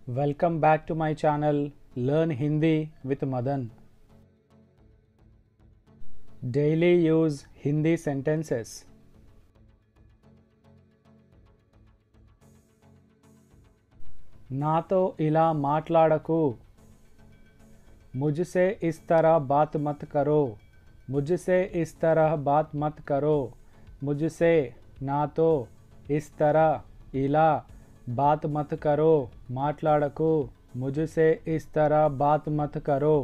Welcome back to my channel Learn Hindi with Madan. Daily use Hindi sentences. नातो इला माटलाडकू, मुझसे इस तरह बात मत करो, मुझसे इस तरह बात मत करो, मुझसे नातो इस तरह इला बात मत करो, మాట్లాడకు, मुझसे इस तरह बात मत करो.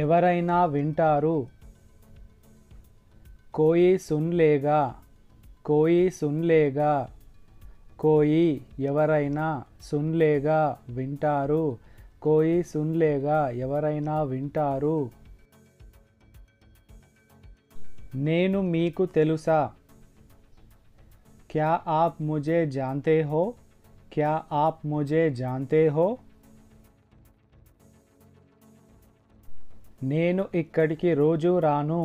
ఎవరైనా వింటారు, कोई सुन लेगा, कोई सुन लेगा, कोई ఎవరైనా, सुन लेगा వింటారు, कोई सुन लेगा ఎవరైనా వింటారు. నేను మీకు తెలుసా, क्या आप मुझे जानते हो, क्या आप मुझे जानते हो. నేను ఇక్కడికి రోజు రాను,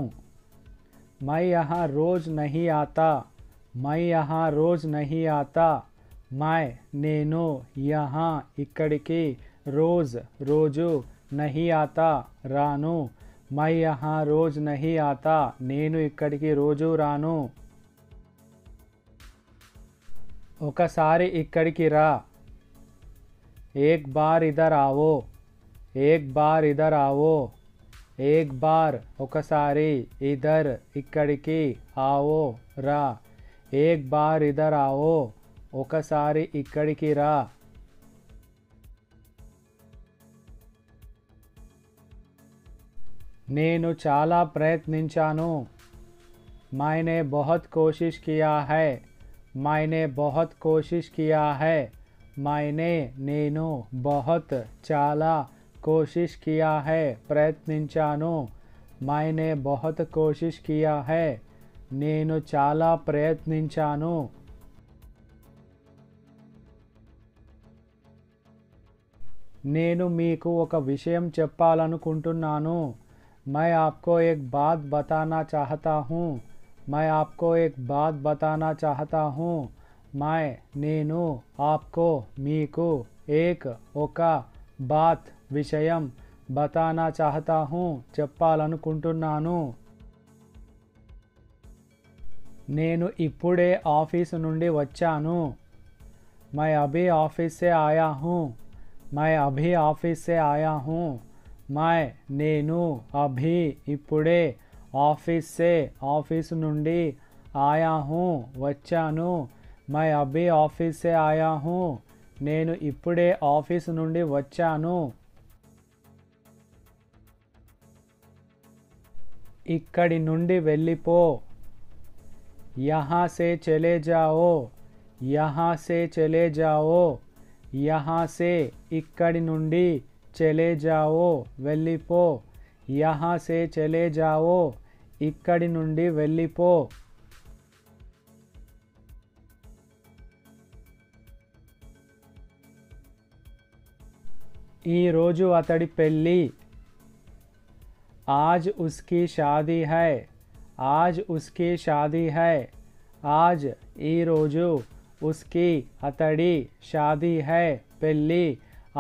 मैं यहाँ रोज नहीं आता, मैं यहाँ रोज नहीं आता, मैं నేను यहाँ ఇక్కడికి रोज రోజు नहीं आता రాను, मैं यहाँ रोज नहीं आता నేను ఇక్కడికి రోజు రాను. ఒకసారి ఇక్కడికి రా, एक बार इधर आओ, एक बार इधर आओ, एक बार ఒకసారి, इधर ఇక్కడికి, आओ రా, एक बार इधर आओ ఒకసారి ఇక్కడికి రా. నేను చాలా ప్రయత్నించాను, मैंने बहुत कोशिश किया है, मैंने बहुत कोशिश किया है, मैंने నేను बहुत చాలా कोशिश किया है ప్రయత్నించాను, मैंने बहुत कोशिश किया है నేను చాలా ప్రయత్నించాను. నేను మీకు ఒక విషయం చెప్పాలనుకుంటున్నాను, मैं आपको एक बात बताना चाहता हूँ, मैं आपको एक बात बताना चाहता हूँ, मैं నేను आपको మీకు एक ఒక బాత్ విషయం बताना चाहता हूँ చెప్పాలనుకుంటున్నాను. నేను ఇప్పుడే ఆఫీసు నుండి వచ్చాను, मैं अभी ऑफिस से आया हूँ, मैं अभी ऑफिस से आया हूँ, मैं నేను अभी ఇప్పుడే ఆఫీస్ से ఆఫీస్ నుండి आया हूँ వచ్చాను, मैं अभी ऑफिस से आया हूँ నేను ఇప్పుడే ఆఫీస్ నుండి వచ్చాను. ఇక్కడి నుండి వెళ్ళిపో, यहाँ से चले जाओ, यहाँ से चले जाओ, यहाँ से ఇక్కడి నుండి, चले जाओ వెళ్ళిపో, यहाँ से चले जाओ ఇక్కడి నుండి వెళ్ళిపో. ఈ రోజు అతడి పెళ్ళి, आज उसकी शादी है, आज उसकी शादी है, आज ఈ రోజు, उसकी అతడి, शादी है పెళ్ళి,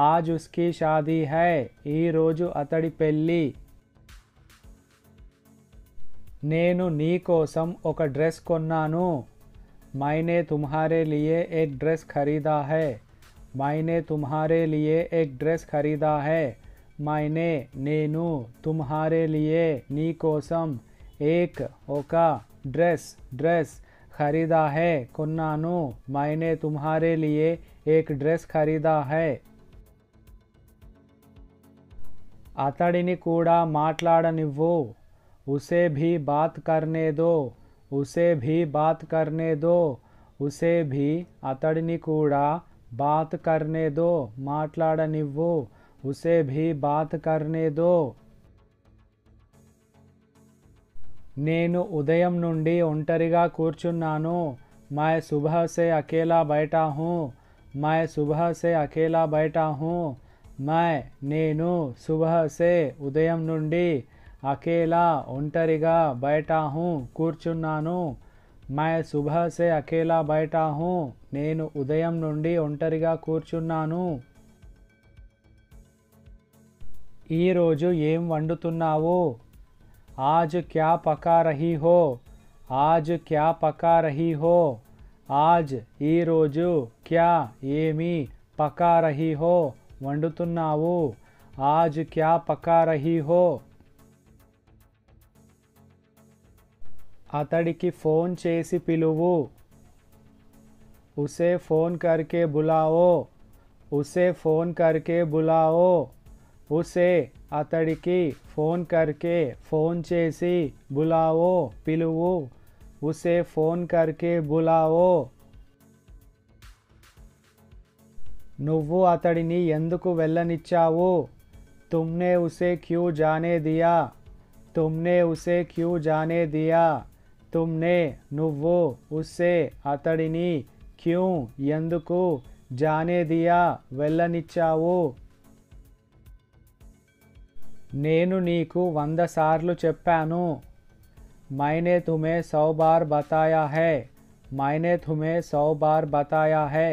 आज उसकी शादी है ఈ రోజు అతడి పెళ్ళి. నేను నీ కోసం ఒక డ్రెస్ కొన్నాను, मैंने तुम्हारे लिए एक ड्रेस खरीदा है, मैंने तुम्हारे लिए एक ड्रेस खरीदा है, मैंने నేను तुम्हारे लिए నీ కోసం, एक ఒక ड्रेस खरीदा है కొన్నాను, मैंने तुम्हारे लिए एक ड्रेस खरीदा है. అతడిని కూడా మాట్లాడనివ్వు, उसे भी बात करने दो, उसे भी बात करने दो, उसे भी అతడిని కూడా, बात करने दो మాట్లాడనివ్వు, उसे भी बात करने दो. నేను ఉదయం నుండి ఒంటరిగా కూర్చున్నాను, मैं सुबह से अकेला बैठा हूँ, मैं सुबह से अकेला बैठा हूँ, मैं నేను सुबह से ఉదయం నుండి, अकेला ఒంటరిగా, बैठा हूँ కూర్చున్నాను, मैं सुबह से अकेला बैठा हूँ నేను ఉదయం నుండి ఒంటరిగా కూర్చున్నాను ఈరోజు ఏం వండుతున్నావు आज क्या पका रही हो आज क्या पका रही हो आज ఈ రోజు क्या ఏమి पका रही हो వండుతున్నావు आज क्या पका रही हो అతడికి ఫోన్ చేసి పిలువు उसे फ़ोन करके बुलाओ उसे फ़ोन करके बुलाओ उसे అతడికి ఫోన్ करके फ़ोन చేసి बुलाओ పిలువు उसे फ़ोन करके बुलाओ నువ్వు అతడిని ఎందుకు వెళ్ళనిచ్చావు तुमने उसे क्यों जाने दिया तुमने उसे क्यों जाने दिया तुमने నువ్వు उसे అతడిని क्यों ఎందుకు जाने दिया వెళ్ళనిచ్చావు నేను నీకు 100 సార్లు చెప్పాను मैंने तुम्हें 100 बार बताया है मैंने तुम्हें 100 बार बताया है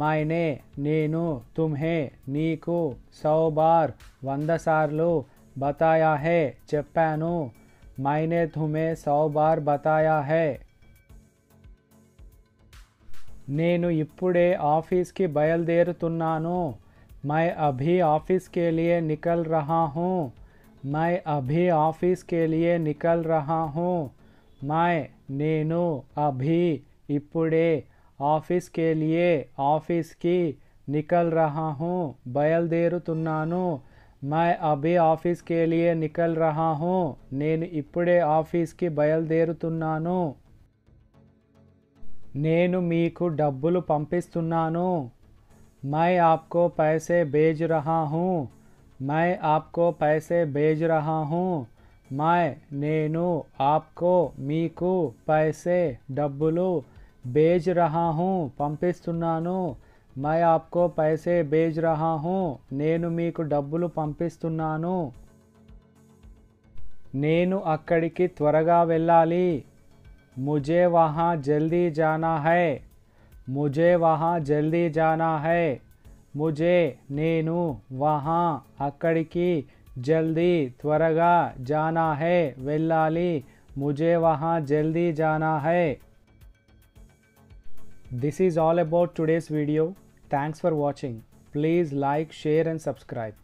मैंने నేను तुम्हें నీకు 100 बार 100 సార్లు बताया है చెప్పాను मैंने तुम्हें 100 बार बताया है నేను ఇప్పుడే ఆఫీస్కి బయలుదేరుతున్నాను मैं अभी ऑफिस के लिए निकल रहा हूँ मैं अभी ऑफिस के लिए निकल रहा हूँ मैं నేను अभी ఇప్పుడే ऑफिस के लिए ऑफिस की निकल रहा हूँ బయలుదేరుతున్నాను मैं अभी ऑफिस के लिए निकल रहा हूँ నేను ఇప్పుడే ఆఫీస్కి బయలుదేరుతున్నాను నేను మీకు డబ్బులు పంపిస్తున్నాను मैं आपको पैसे भेज रहा हूँ मैं आपको पैसे भेज रहा हूँ मैं నేను आपको మీకు पैसे డబ్బులు भेज रहा हूँ పంపిస్తున్నాను मैं आपको पैसे भेज रहा हूँ నేను మీకు డబ్బులు పంపిస్తున్నాను నేను అక్కడికి త్వరగా వెళ్ళాలి मुझे वहाँ जल्दी जाना है मुझे वहाँ जल्दी जाना है मुझे నేను वहाँ అక్కడికి जल्दी త్వరగా जाना है వెళ్ళాలి मुझे वहाँ जल्दी जाना है This is all about today's video. Thanks for watching. Please like, share and subscribe.